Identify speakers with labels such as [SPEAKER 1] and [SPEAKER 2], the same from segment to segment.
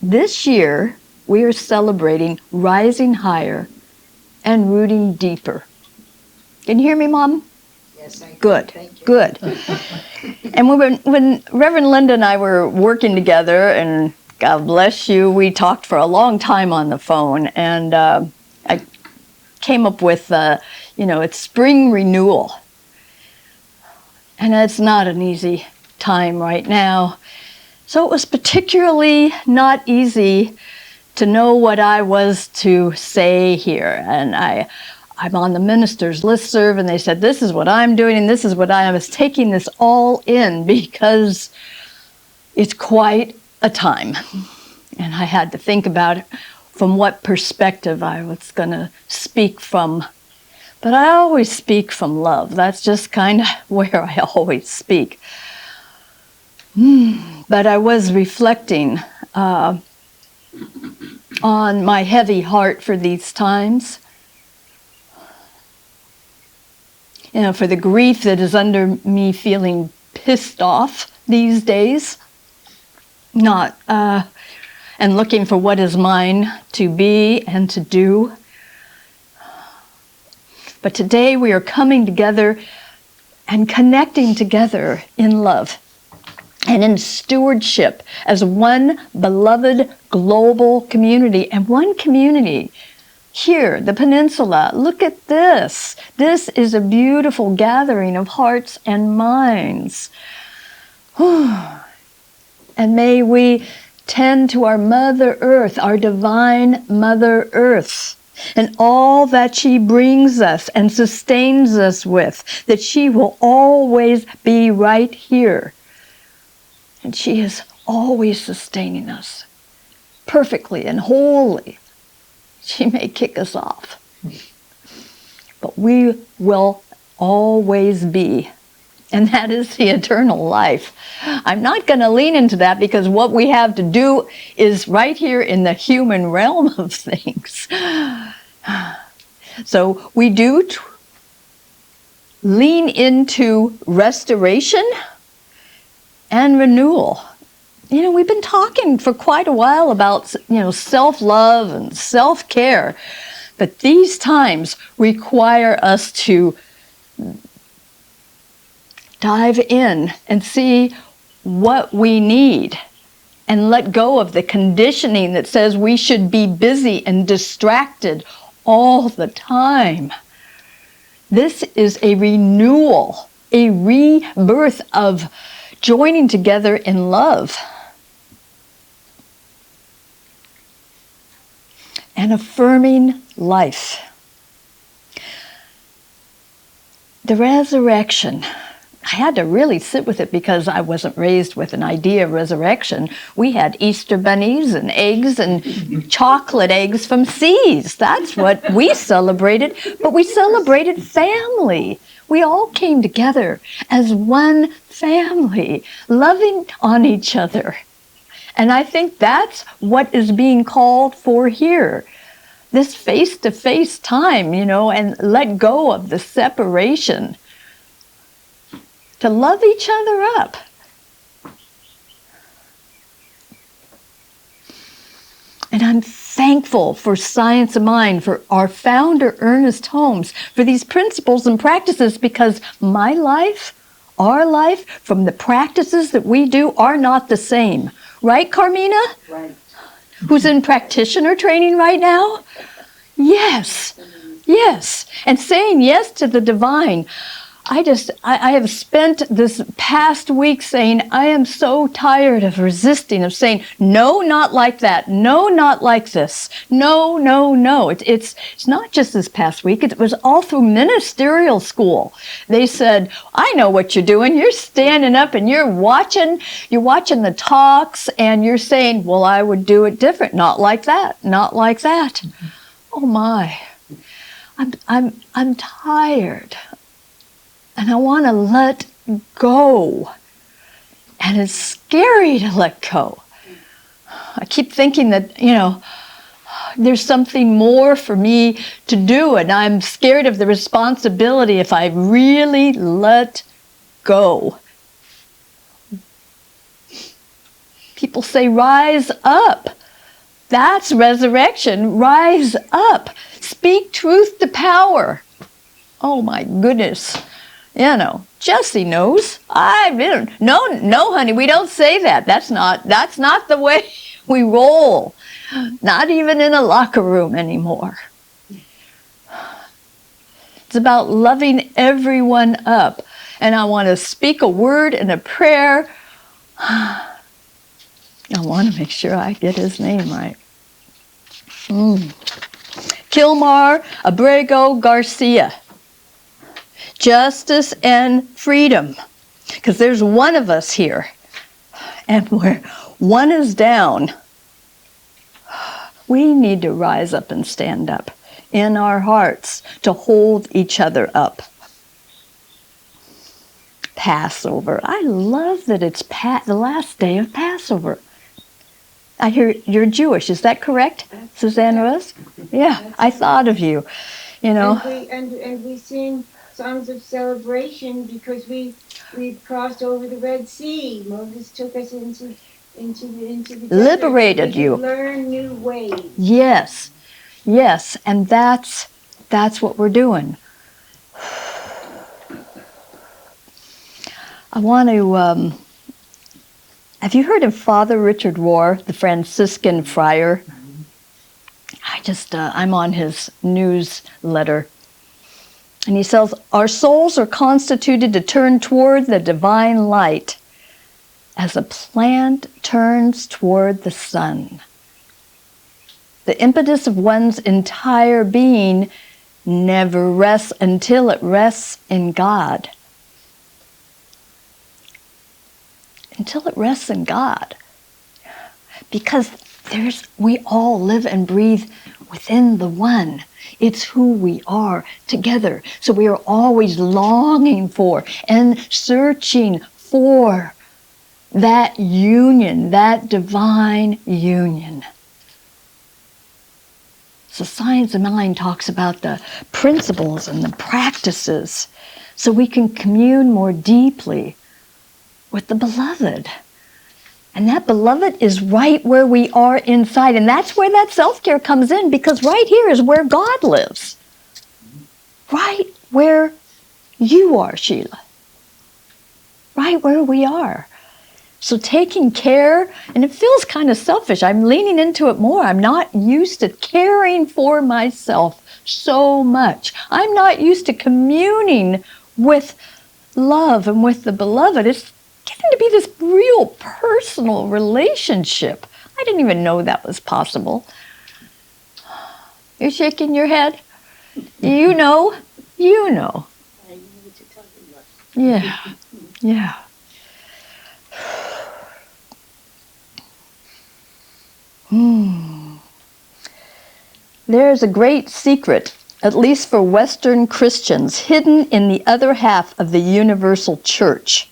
[SPEAKER 1] This year, we are celebrating rising higher and rooting deeper. Can you hear me, Mom?
[SPEAKER 2] Yes, I can.
[SPEAKER 1] Good,
[SPEAKER 2] Thank you.
[SPEAKER 1] good. And when Reverend Linda and I were working together, and God bless you, we talked for a long time on the phone, and I came up with, it's spring renewal. And it's not an easy time right now. So it was particularly not easy to know what I was to say here. And I'm on the minister's listserv, and they said, this is what I'm doing, and this is what I was taking this all in because it's quite a time. And I had to think about it from what perspective I was going to speak from. But I always speak from love. That's just kind of where I always speak. But I was reflecting on my heavy heart for these times. For the grief that is under me feeling pissed off these days. And looking for what is mine to be and to do. But today we are coming together and connecting together in love and in stewardship as one beloved global community. And one community here, the Peninsula. Look at this. This is a beautiful gathering of hearts and minds. And may we tend to our Mother Earth, our divine Mother Earth, and all that she brings us and sustains us with, that she will always be right here. And she is always sustaining us perfectly and wholly. She may kick us off, but we will always be. And that is the eternal life. I'm not going to lean into that because what we have to do is right here in the human realm of things. So we do lean into restoration and renewal. We've been talking for quite a while about, self-love and self-care. But these times require us to dive in and see what we need and let go of the conditioning that says we should be busy and distracted all the time. This is a renewal, a rebirth of joining together in love and affirming life. The resurrection. I had to really sit with it because I wasn't raised with an idea of resurrection. We had Easter bunnies and eggs and chocolate eggs from C's. That's what we celebrated. But we celebrated family. We all came together as one family, loving on each other. And I think that's what is being called for here. This face-to-face time, and let go of the separation. To love each other up. And I'm thankful for Science of Mind, for our founder, Ernest Holmes, for these principles and practices, because my life, our life, from the practices that we do are not the same. Right, Carmina?
[SPEAKER 2] Right.
[SPEAKER 1] Who's in practitioner training right now? Yes. Yes. And saying yes to the divine. I have spent this past week saying, I am so tired of resisting, of saying, no, not like that. No, not like this. No, no, no. It's not just this past week. It was all through ministerial school. They said, I know what you're doing. You're standing up and you're watching the talks and you're saying, well, I would do it different. Not like that. Not like that. Mm-hmm. Oh my. I'm tired. And I want to let go. And it's scary to let go. I keep thinking that, there's something more for me to do, and I'm scared of the responsibility if I really let go. People say, rise up. That's resurrection. Rise up. Speak truth to power. Oh my goodness. You know, Jesse knows. No, honey, we don't say that. That's not the way we roll. Not even in a locker room anymore. It's about loving everyone up. And I want to speak a word and a prayer. I want to make sure I get his name right. Kilmar Abrego Garcia. Justice and freedom. Because there's one of us here. And where one is down, we need to rise up and stand up in our hearts to hold each other up. Passover. I love that it's the last day of Passover. I hear you're Jewish. Is that correct, Suzanne Rose? Yeah, I thought of you. You know.
[SPEAKER 2] And we sing songs of celebration because we crossed over the Red Sea. Moses took us into the
[SPEAKER 1] liberated
[SPEAKER 2] desert.
[SPEAKER 1] You.
[SPEAKER 2] Learn new ways.
[SPEAKER 1] Yes, and that's what we're doing. I want to. Have you heard of Father Richard Rohr, the Franciscan friar? I'm on his newsletter. And he says, our souls are constituted to turn toward the divine light as a plant turns toward the sun. The impetus of one's entire being never rests until it rests in God. Until it rests in God. Because we all live and breathe within the one. It's who we are together. So we are always longing for and searching for that union, that divine union. So Science of Mind talks about the principles and the practices so we can commune more deeply with the beloved. And that beloved is right where we are inside. And that's where that self-care comes in, because right here is where God lives. Right where you are, Sheila. Right where we are. So taking care, and it feels kind of selfish. I'm leaning into it more. I'm not used to caring for myself so much. I'm not used to communing with love and with the beloved. It's getting to be this real personal relationship. I didn't even know that was possible. You're shaking your head? You know.
[SPEAKER 2] I know what you're talking about.
[SPEAKER 1] Yeah. There's a great secret, at least for Western Christians, hidden in the other half of the universal church.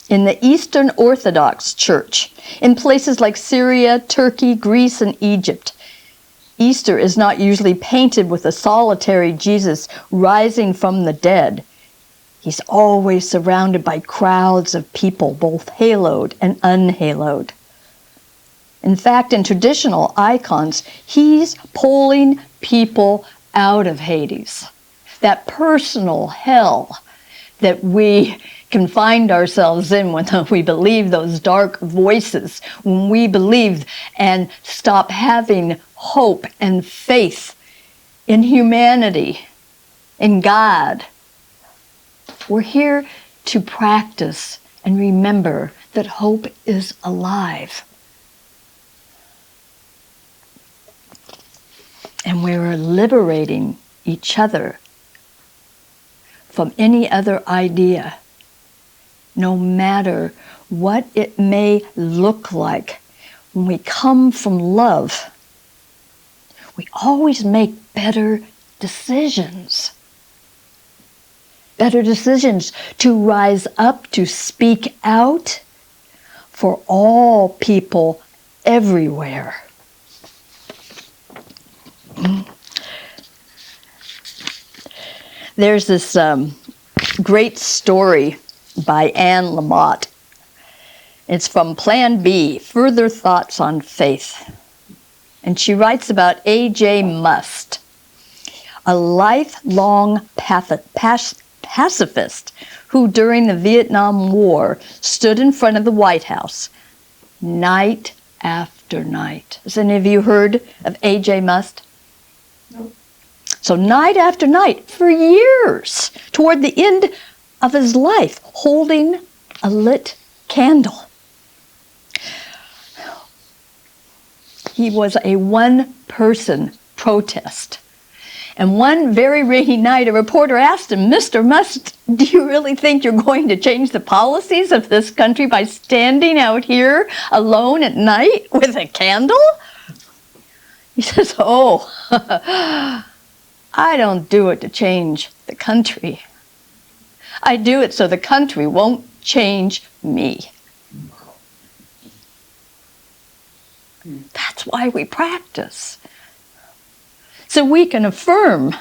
[SPEAKER 1] In the Eastern Orthodox Church, in places like Syria, Turkey, Greece, and Egypt, Easter is not usually painted with a solitary Jesus rising from the dead. He's always surrounded by crowds of people, both haloed and unhaloed. In fact, in traditional icons, he's pulling people out of Hades, that personal hell that we can find ourselves in when we believe those dark voices, when we believe and stop having hope and faith in humanity, in God. We're here to practice and remember that hope is alive. And we're liberating each other from any other idea, no matter what it may look like. When we come from love, we always make better decisions. Better decisions to rise up, to speak out for all people everywhere. There's this great story by Anne Lamott. It's from Plan B, Further Thoughts on Faith. And she writes about A.J. Must, a lifelong pacifist who during the Vietnam War stood in front of the White House night after night. Has any of you heard of A.J. Must?
[SPEAKER 2] No.
[SPEAKER 1] So night after night, for years, toward the end of his life, holding a lit candle. He was a one-person protest. And one very rainy night, a reporter asked him, "Mr. Must, do you really think you're going to change the policies of this country by standing out here alone at night with a candle?" He says, "Oh, I don't do it to change the country. I do it so the country won't change me." That's why we practice. So we can affirm.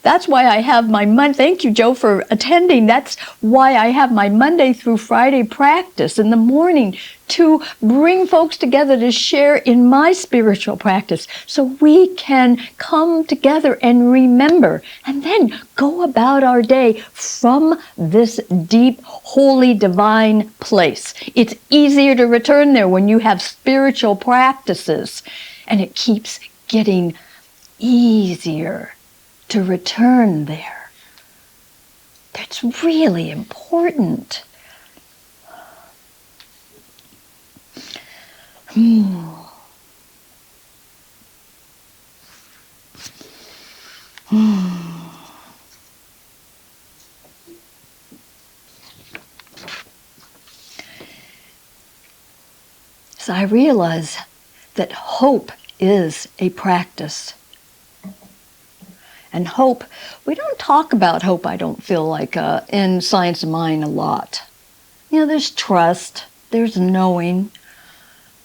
[SPEAKER 1] That's why I have my thank you, Joe, for attending. That's why I have my Monday through Friday practice in the morning to bring folks together to share in my spiritual practice so we can come together and remember and then go about our day from this deep, holy, divine place. It's easier to return there when you have spiritual practices, and it keeps getting easier to return there. That's really important. So I realize that hope is a practice. And hope, we don't talk about hope, I don't feel like, in Science of Mind a lot. You know, there's trust, there's knowing,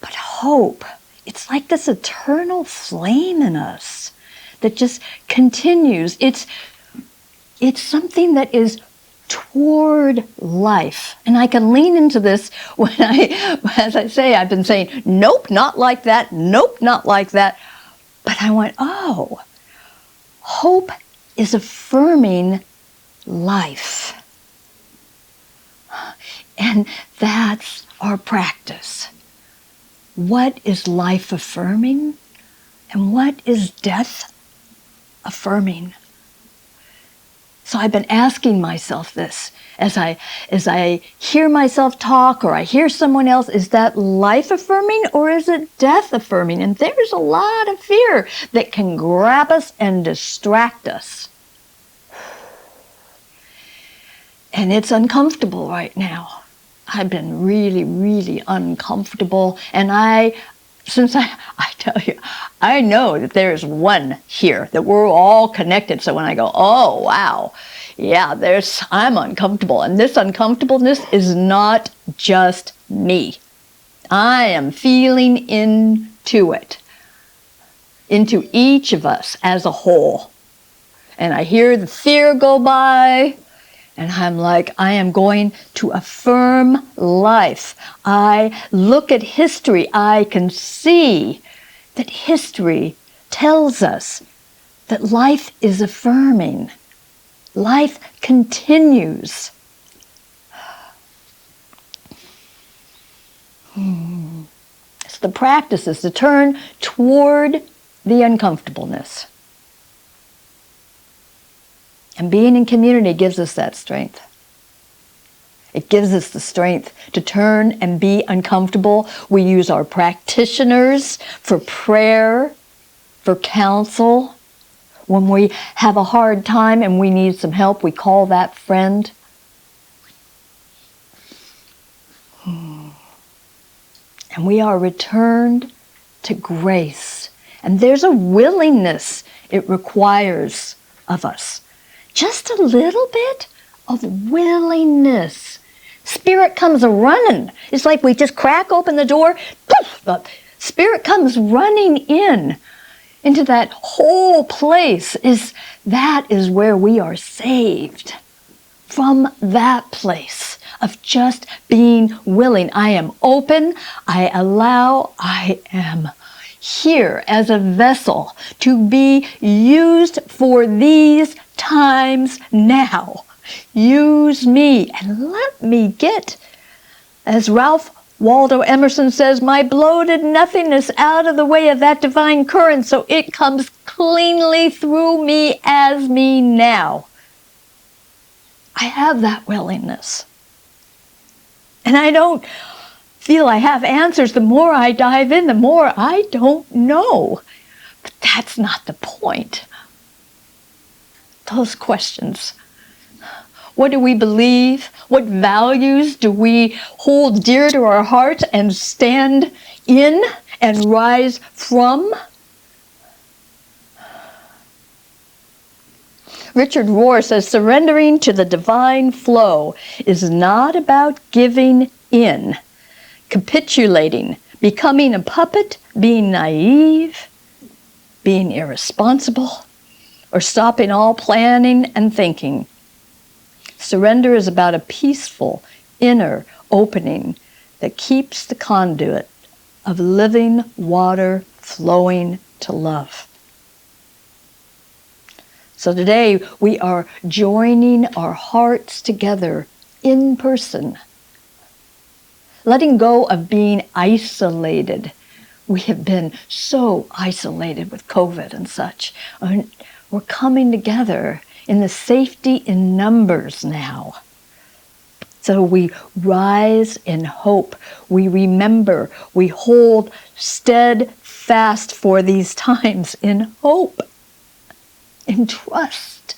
[SPEAKER 1] but hope, it's like this eternal flame in us that just continues. It's something that is toward life. And I can lean into this when as I say, I've been saying, nope, not like that, nope, not like that. But I went, oh, hope is affirming life. And that's our practice. What is life affirming? And what is death affirming? So I've been asking myself this as I hear myself talk or I hear someone else, is that life affirming or is it death affirming? And there's a lot of fear that can grab us and distract us. And it's uncomfortable right now. I've been really, really uncomfortable. And I tell you, I know that there's one here, that we're all connected. So when I go, oh, wow, yeah, I'm uncomfortable. And this uncomfortableness is not just me. I am feeling into it, into each of us as a whole. And I hear the fear go by, and I'm like, I am going to affirm life. I look at history. I can see that history tells us that life is affirming. Life continues. So the practice is to turn toward the uncomfortableness. And being in community gives us that strength. It gives us the strength to turn and be uncomfortable. We use our practitioners for prayer, for counsel. When we have a hard time and we need some help, we call that friend. And we are returned to grace. And there's a willingness it requires of us. Just a little bit of willingness. Spirit comes running. It's like we just crack open the door. Poof, the Spirit comes running into that whole place. That is where we are saved. From that place of just being willing. I am open. I allow. I am here as a vessel to be used for these times now. Use me and let me get, as Ralph Waldo Emerson says, my bloated nothingness out of the way of that divine current so it comes cleanly through me as me now. I have that willingness. And I don't feel I have answers. The more I dive in, the more I don't know. But that's not the point. Those questions. What do we believe? What values do we hold dear to our hearts and stand in and rise from? Richard Rohr says, surrendering to the divine flow is not about giving in, capitulating, becoming a puppet, being naive, being irresponsible, or stopping all planning and thinking. Surrender is about a peaceful inner opening that keeps the conduit of living water flowing to love. So today we are joining our hearts together in person, letting go of being isolated. We have been so isolated with COVID and such. We're coming together in the safety in numbers now. So we rise in hope. We remember. We hold steadfast for these times in hope, in trust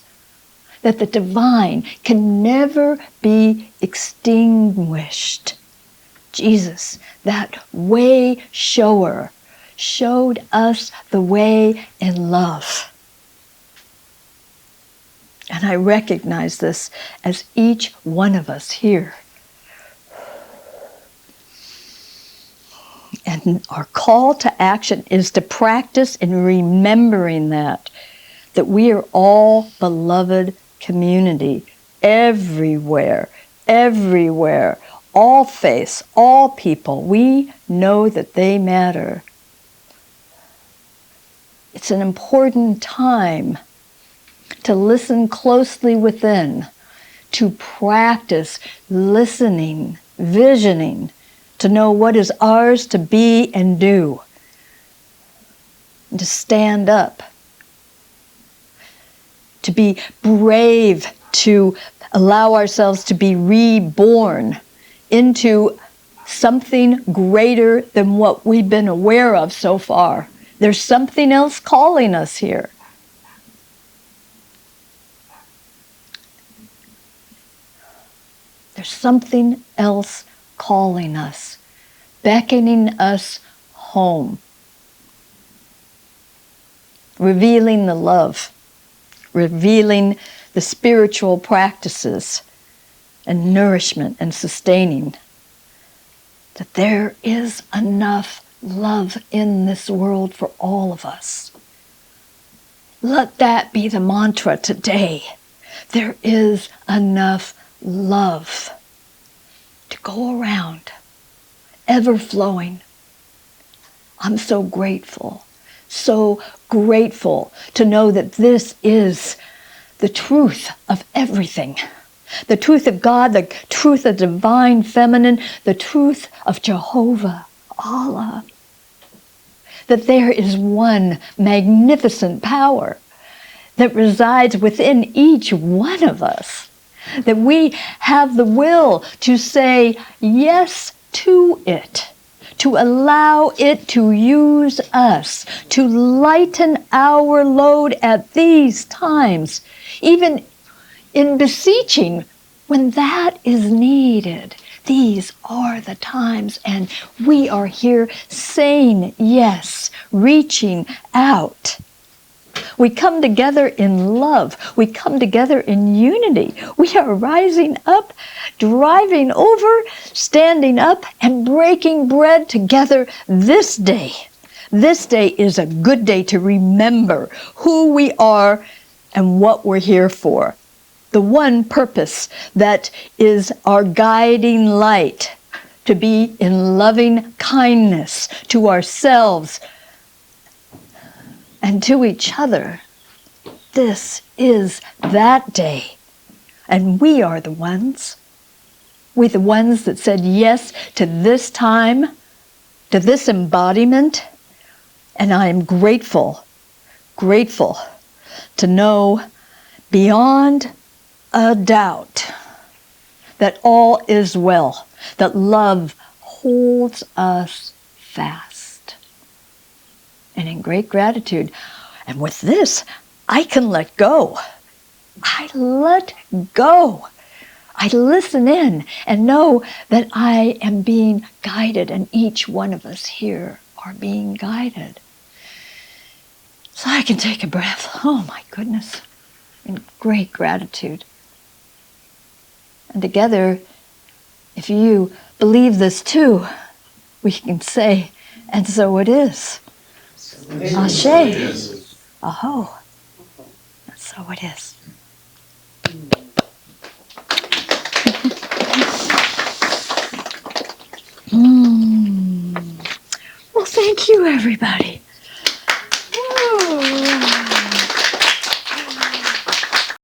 [SPEAKER 1] that the divine can never be extinguished. Jesus, that way shower, showed us the way in love. And I recognize this as each one of us here. And our call to action is to practice in remembering that we are all beloved community, everywhere, all faiths, all people. We know that they matter. It's an important time to listen closely within, to practice listening, visioning, to know what is ours to be and do, and to stand up, to be brave, to allow ourselves to be reborn into something greater than what we've been aware of so far. There's something else calling us here. There's something else calling us, beckoning us home, revealing the love, revealing the spiritual practices and nourishment and sustaining, that there is enough love in this world for all of us. Let that be the mantra today. There is enough love to go around, ever flowing. I'm so grateful to know that this is the truth of everything. The truth of God, the truth of divine feminine, the truth of Jehovah, Allah. That there is one magnificent power that resides within each one of us. That we have the will to say yes to it, to allow it to use us, to lighten our load at these times, even in beseeching when that is needed. These are the times, and we are here saying yes, reaching out. We come together in love. We come together in unity. We are rising up, driving over, standing up, and breaking bread together this day. This day is a good day to remember who we are and what we're here for. The one purpose that is our guiding light, to be in loving kindness to ourselves, and to each other. This is that day. And we are the ones. We the ones that said yes to this time, to this embodiment. And I am grateful to know beyond a doubt that all is well, that love holds us fast. And in great gratitude, and with this, I can let go. I let go. I listen in and know that I am being guided, and each one of us here are being guided. So I can take a breath. Oh my goodness. In great gratitude. And together, if you believe this too, we can say, and so it is. Ashe. Aho. And so it is. Well, thank you, everybody.